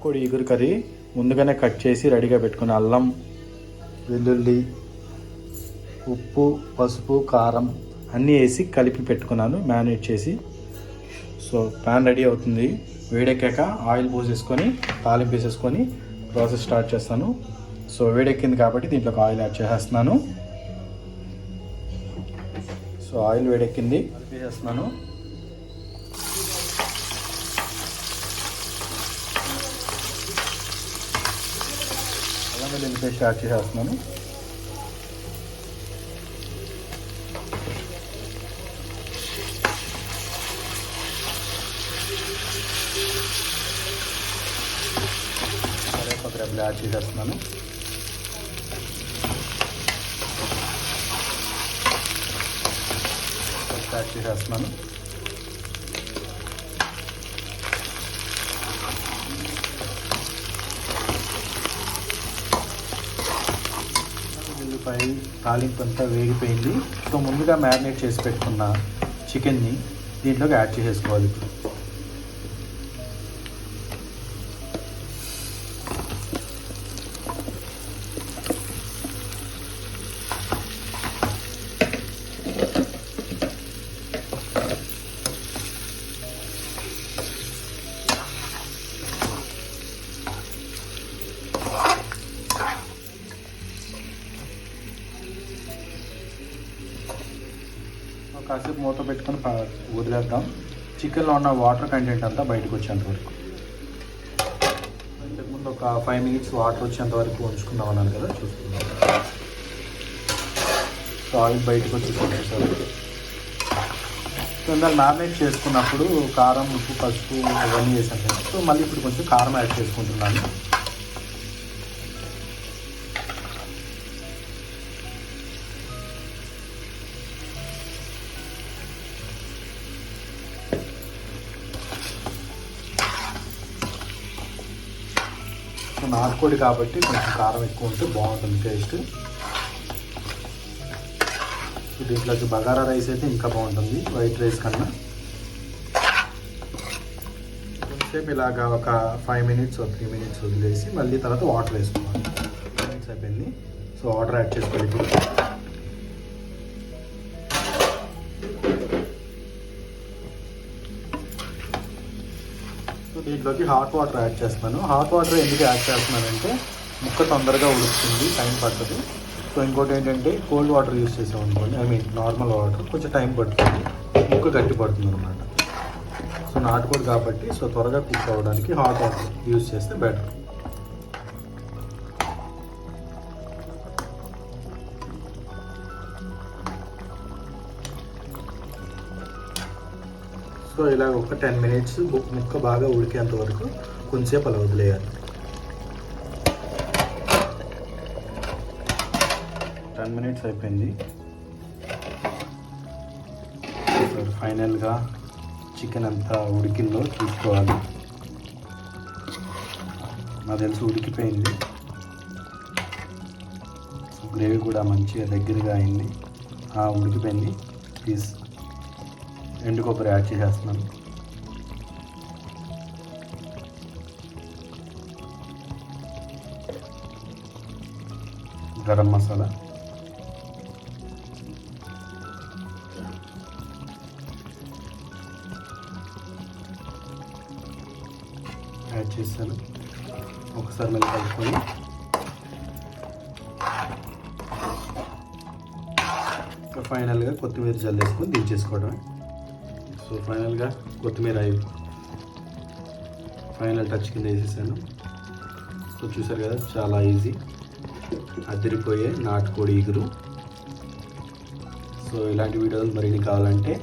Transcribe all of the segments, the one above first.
నాటుకోడి ఈగురు కర్రీ ముందుగానే కట్ చేసి రెడీగా పెట్టుకుని అల్లం, వెల్లుల్లి, ఉప్పు, పసుపు, కారం అన్నీ వేసి కలిపి పెట్టుకున్నాను మ్యారినేట్ చేసి. సో ప్యాన్ రెడీ అవుతుంది. వేడెక్కాక ఆయిల్ పోసేసుకొని తాలింపు వేసేసుకొని ప్రాసెస్ స్టార్ట్ చేస్తాను. సో వేడెక్కింది కాబట్టి దీంట్లోకి ఆయిల్ యాడ్ చేసేస్తున్నాను. సో ఆయిల్ వేడెక్కింది, వేసేస్తున్నాను. అల్లం వెల్లుల్లి పేస్ట్ యాడ్ చేసేస్తున్నాను. కరివేపాకు రెబ్బలు యాడ్ చేసేస్తున్నాను. యాడ్ చేసేస్తున్నాను. ఉల్లిపాయ తాలింపు అంతా వేగిపోయింది. సో ముందుగా మ్యారినేట్ చేసి పెట్టుకున్న చికెన్ని దీంట్లోకి యాడ్ చేసేసుకోవాలి. ఇప్పుడు కాసేపు మూత పెట్టుకొని వదిలేద్దాం. చికెన్లో ఉన్న వాటర్ కంటెంట్ అంతా బయటకు వచ్చేంత వరకు. ఇంతకుముందు ఒక 5 minutes వాటర్ వచ్చేంత వరకు ఉంచుకుందాం అన్నాను కదా, చూసుకుందాం. సో ఆయిల్ బయటకు వచ్చేసారు. సో ఇందాక మ్యారినేట్ చేసుకున్నప్పుడు కారం, ఉప్పు, పసుపు అవన్నీ వేసాను కదా. సో మళ్ళీ ఇప్పుడు కొంచెం కారం యాడ్ చేసుకుంటున్నాను. నాటుకోడి కాబట్టి కొంచెం కారం ఎక్కువ ఉంటే బాగుంటుంది టేస్ట్. దీంట్లోకి బగారా రైస్ అయితే ఇంకా బాగుంటుంది వైట్ రైస్ కన్నా. కొంచెంసేపు ఇలాగా ఒక 5 minutes 3 minutes వదిలేసి మళ్ళీ తర్వాత వాటర్ వేసుకోవాలి. 5 minutes అయిపోయింది. సో వాటర్ యాడ్ చేసుకోవాలి ఇప్పుడు. దీంట్లోకి హాట్ వాటర్ యాడ్ చేస్తాను. హాట్ వాటర్ ఎందుకు యాడ్ చేస్తున్నానంటే ముక్క తొందరగా ఉడుకుతుంది, టైం పడుతుంది. సో ఇంకోటి ఏంటంటే కోల్డ్ వాటర్ యూస్ చేసాం అనుకోండి, నార్మల్ వాటర్ కొంచెం టైం పడుతుంది, ముక్క గట్టి పడుతుంది అనమాట. సో నాటుకోడి కాబట్టి సో త్వరగా కుక్ అవ్వడానికి హాట్ వాటర్ యూస్ చేస్తే బెటర్. సో ఇలా ఒక 10 minutes ముక్క బాగా ఉడికేంత వరకు కొంచెంసేపు అలా వదిలేయాలి. 10 minutes అయిపోయింది. సో ఫైనల్గా చికెన్ అంతా ఉడికిందో చూసుకోవాలి. నాకు తెలిసి ఉడికిపోయింది. గ్రేవీ కూడా మంచిగా దగ్గరగా అయింది. ఉడికిపోయింది. ప్లీజ్ ఎండు కొబ్బరి యాడ్ చేసేస్తున్నాను. గరం మసాలా, యాడ్ చేశాను. ఒకసారి మళ్ళీ కలుపుకొని ఫైనల్గా కొత్తిమీర జల్లేసుకొని దించేసుకోవడమే. సో ఫైనల్గా కొత్తిమీర ఫైనల్ టచ్ కింద వేసేసాను. సో చూసారు కదా, చాలా ఈజీ, అదిరిపోయే నాటుకోడి ఈగురు. సో ఇలాంటి వీడియోలు మరిన్ని కావాలంటే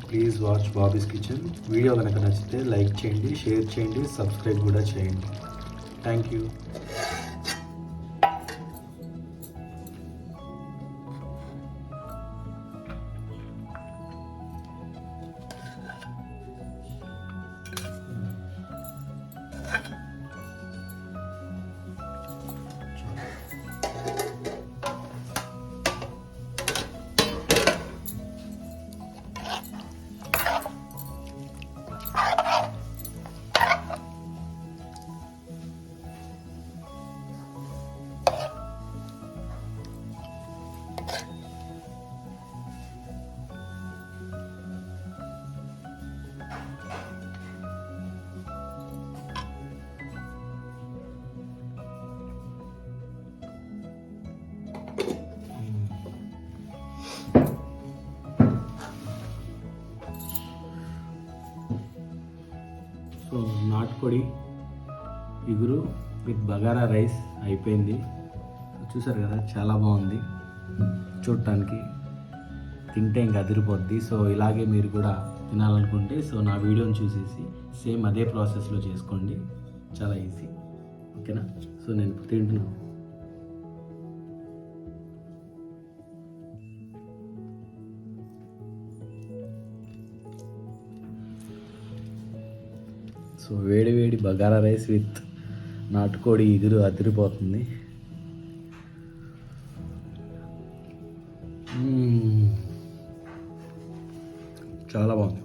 please watch Bobby's kitchen. Video కనుక నచ్చితే లైక్ చేయండి, షేర్ చేయండి, సబ్స్క్రైబ్ కూడా చేయండి. Thank you. నాటుకోడి ఇగురు విత్ బగారా రైస్ అయిపోయింది. చూసారు కదా, చాలా బాగుంది చూడటానికి, తింటే ఇంకా అదిరిపోద్ది. సో ఇలాగే మీరు కూడా తినాలనుకుంటే సో నా వీడియోని చూసేసి సేమ్ అదే ప్రాసెస్లో చేసుకోండి, చాలా ఈజీ. ఓకేనా? సో నేను ఇప్పుడు తింటున్నాను. సో వేడి వేడి బగారా రైస్ విత్ నాటుకోడి ఇగురు అదిరిపోతుంది. చాలా బాగుంది.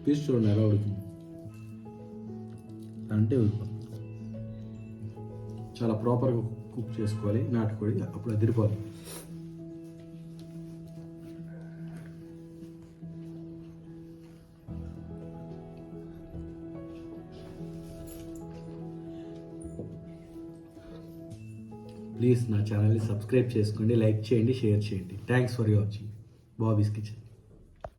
పీస్ చూడండి ఎలా ఉడుకుంది అంటే చాలా ప్రాపర్గా కుక్ చేసుకోవాలి నాటుకోడి, అప్పుడు అదిరిపోవాలి. ప్లీజ్ నా ఛానల్ని సబ్స్క్రైబ్ చేసుకోండి, లైక్ చేయండి, షేర్ చేయండి. Thanks for watching Bobby's kitchen.